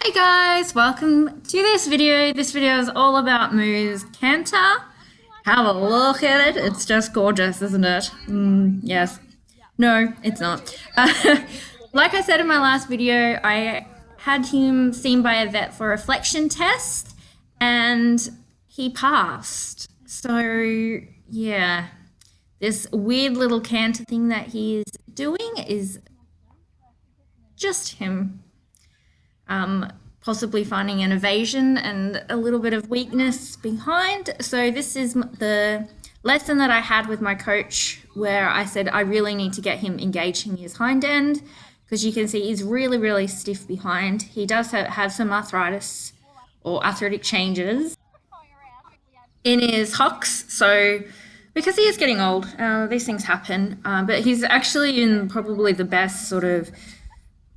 Hey guys, welcome to this video. This video is all about Moo's canter. Have a look at it. It's just gorgeous, isn't it? Yes. No, it's not. Like I said in my last video, I had him seen by a vet for a flexion test and he passed. So yeah, this weird little canter thing that he's doing is just him. Possibly finding an evasion and a little bit of weakness behind. So this is the lesson that I had with my coach where I said I really need to get him engaging his hind end because you can see he's really stiff behind. He does have some arthritis or arthritic changes in his hocks. So because he is getting old, these things happen, but he's actually in probably the best sort of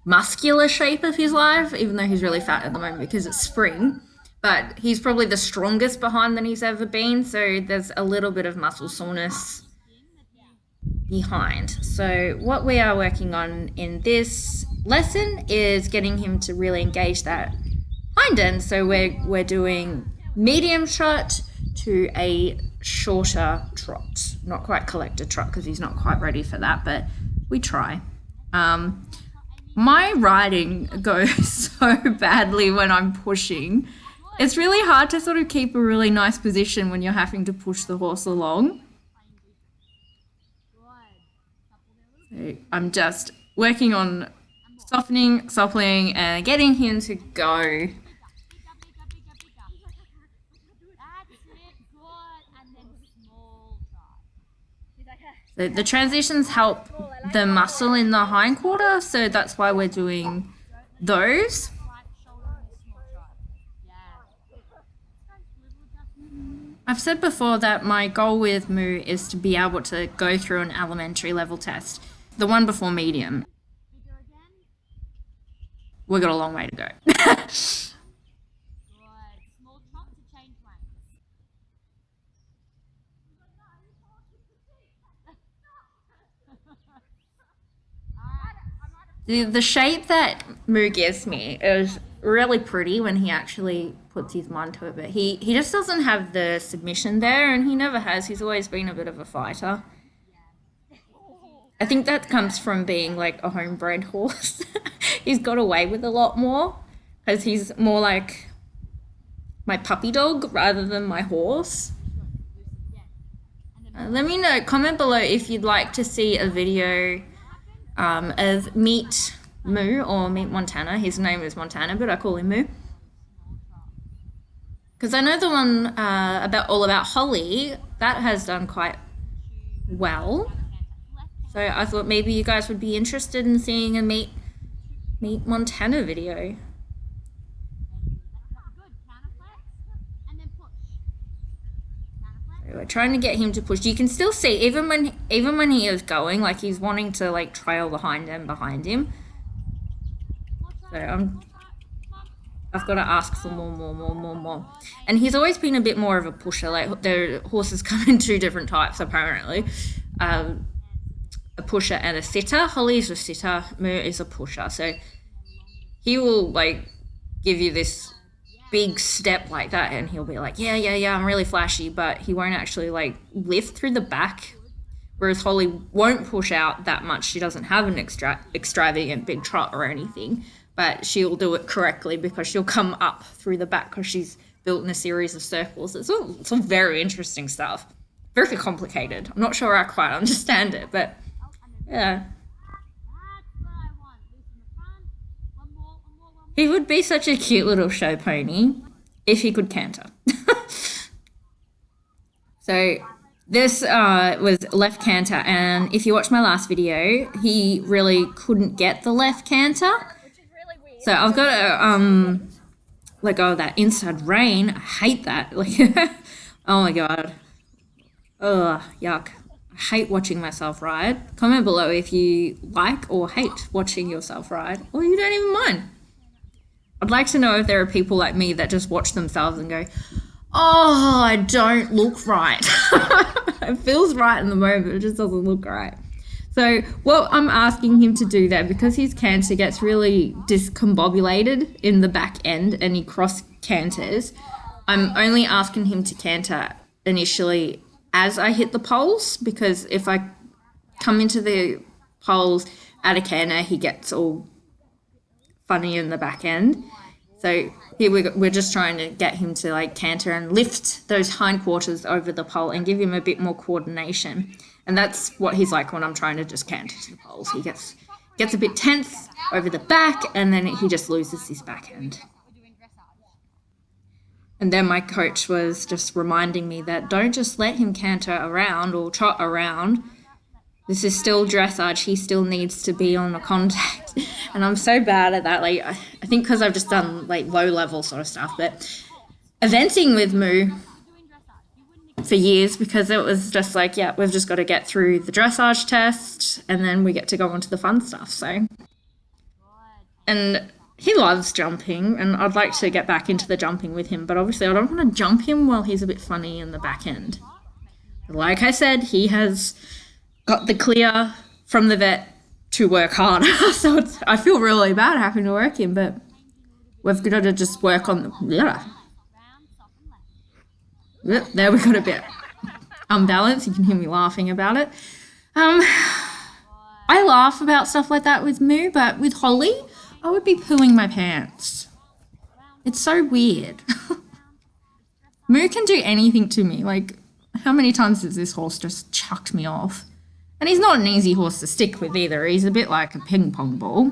muscular shape of his life, even though he's really fat at the moment because it's spring, but he's probably the strongest behind than he's ever been, so there's a little bit of muscle soreness behind. So what we are working on in this lesson is getting him to really engage that hind end. So we're doing medium trot to a shorter trot, not quite collector trot because he's not quite ready for that, but we try. My riding goes so badly when I'm pushing. It's really hard to sort of keep a really nice position when you're having to push the horse along. So I'm just working on softening, and getting him to go. So the transitions help the muscle in the hindquarter, so that's why we're doing those. I've said before that my goal with Moo is to be able to go through an elementary level test, the one before medium. We've got a long way to go. The shape that Moo gives me is really pretty when he actually puts his mind to it, but he just doesn't have the submission there, and he never has. He's always been a bit of a fighter. I think that comes from being like a homebred horse. He's got away with a lot more because he's more like my puppy dog rather than my horse. Let me know, comment below if you'd like to see a video of Meet Moo or Meet Montana. His name is Montana, but I call him Moo. Because I know the one about Holly, that has done quite well. So I thought maybe you guys would be interested in seeing a Meet Montana video. We're trying to get him to push. You can still see even when he is going, like he's wanting to like trail the hind end behind him. So I've got to ask for more. And he's always been a bit more of a pusher. Like the horses come in two different types apparently, a pusher and a sitter. Holly's a sitter, Moo is a pusher. So he will like give you this big step like that and he'll be like, yeah, I'm really flashy, but he won't actually like lift through the back, whereas Holly won't push out that much. She doesn't have an extravagant big trot or anything, but she'll do it correctly because she'll come up through the back because she's built in a series of circles. It's all very interesting stuff, very complicated. I'm not sure I quite understand it, but yeah. He would be such a cute little show pony if he could canter. So this was left canter, and if you watch my last video, he really couldn't get the left canter. So I've got to let go of that inside rein. I hate that. Like, oh my god. Ugh, yuck. I hate watching myself ride. Comment below if you like or hate watching yourself ride, or you don't even mind. I'd like to know if there are people like me that just watch themselves and go, oh, I don't look right. It feels right in the moment, it just doesn't look right. So So what I'm asking him to do there, because his canter gets really discombobulated in the back end and he cross canters, I'm only asking him to canter initially as I hit the poles, because if I come into the poles at a canter, he gets all funny in the back end. So here we're just trying to get him to like canter and lift those hindquarters over the pole and give him a bit more coordination. And that's what he's like when I'm trying to just canter to the poles. He gets a bit tense over the back and then he just loses his back end. And then my coach was just reminding me that don't just let him canter around or trot around. This is still dressage. He still needs to be on the contact. And I'm so bad at that. Like, I think because I've just done like low level sort of stuff, but eventing with Moo for years, because it was just like, yeah, we've just got to get through the dressage test and then we get to go on to the fun stuff. So, and he loves jumping and I'd like to get back into the jumping with him, but obviously I don't want to jump him while he's a bit funny in the back end. Like I said, he has got the clear from the vet to work harder. So I feel really bad having to work him, but we've got to just work on there we got a bit unbalanced. You can hear me laughing about it. I laugh about stuff like that with Moo, but with Holly, I would be pooing my pants. It's so weird. Moo can do anything to me. Like, how many times has this horse just chucked me off? And he's not an easy horse to stick with either. He's a bit like a ping pong ball.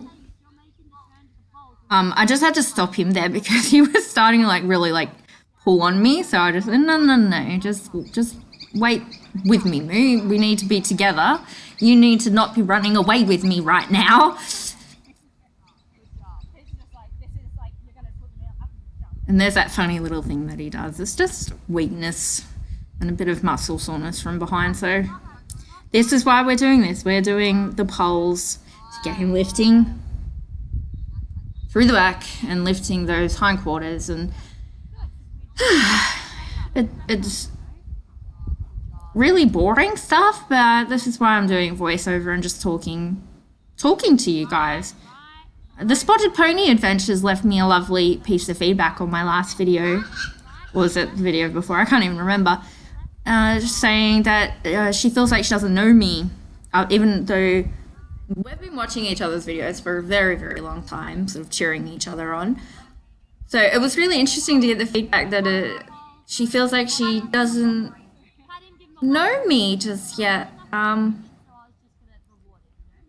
I just had to stop him there because he was starting to like really like pull on me. So I just said, no, just wait with me, Moo. We need to be together. You need to not be running away with me right now. And there's that funny little thing that he does. It's just weakness and a bit of muscle soreness from behind. So this is why we're doing this. We're doing the poles to get him lifting through the back and lifting those hindquarters. And it's really boring stuff, but this is why I'm doing voiceover and just talking to you guys. The Spotted Pony Adventures left me a lovely piece of feedback on my last video. Or was it the video before? I can't even remember. Just saying that she feels like she doesn't know me, even though we've been watching each other's videos for a very, very long time, sort of cheering each other on. So it was really interesting to get the feedback that she feels like she doesn't know me just yet. And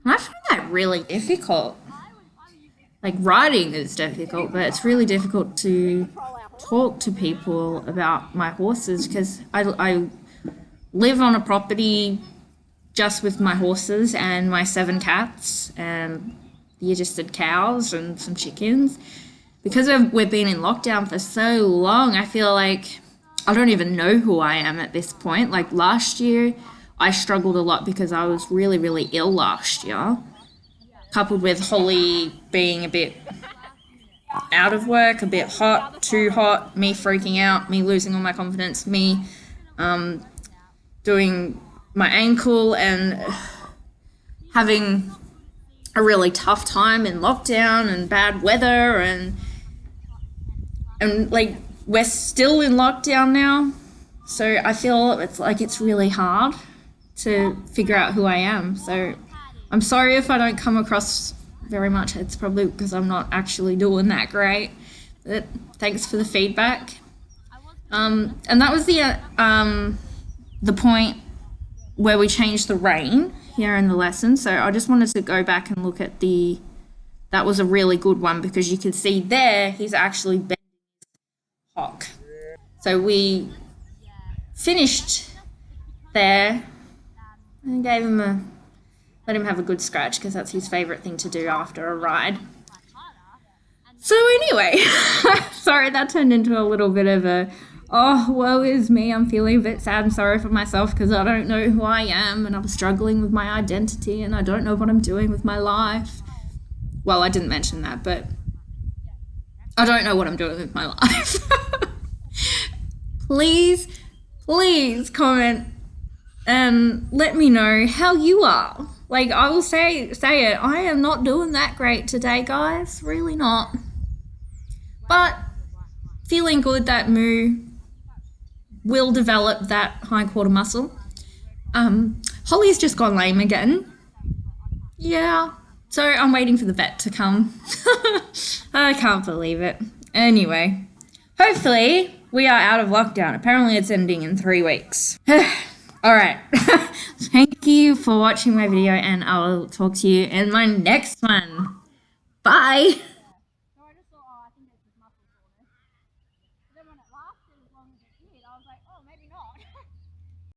I find that really difficult. Like, writing is difficult, but it's really difficult to talk to people about my horses because I live on a property just with my horses and my 7 cats and the adjusted cows and some chickens. Because we've been in lockdown for so long, I feel like I don't even know who I am at this point. Like last year, I struggled a lot because I was really, really ill last year, coupled with Holly being a bit out of work, a bit hot, too hot, me freaking out, me losing all my confidence, me doing my ankle and having a really tough time in lockdown and bad weather and like we're still in lockdown now. So I feel it's really hard to figure out who I am. So I'm sorry if I don't come across very much. It's probably because I'm not actually doing that great. But thanks for the feedback. And that was the point where we changed the rein here in the lesson. So I just wanted to go back and look at that was a really good one because you can see there he's actually bending his hock. So we finished there and let him have a good scratch because that's his favourite thing to do after a ride. So anyway, sorry that turned into a little bit of a, oh, woe is me, I'm feeling a bit sad and sorry for myself because I don't know who I am and I'm struggling with my identity and I don't know what I'm doing with my life. Well, I didn't mention that, but I don't know what I'm doing with my life. Please comment and let me know how you are. Like, I will say it. I am not doing that great today, guys. Really not. But feeling good that Moo will develop that hindquarter muscle. Holly's just gone lame again. Yeah. So I'm waiting for the vet to come. I can't believe it. Anyway, hopefully we are out of lockdown. Apparently it's ending in 3 weeks. All right. Thank you for watching my video, and I'll talk to you in my next one. Bye.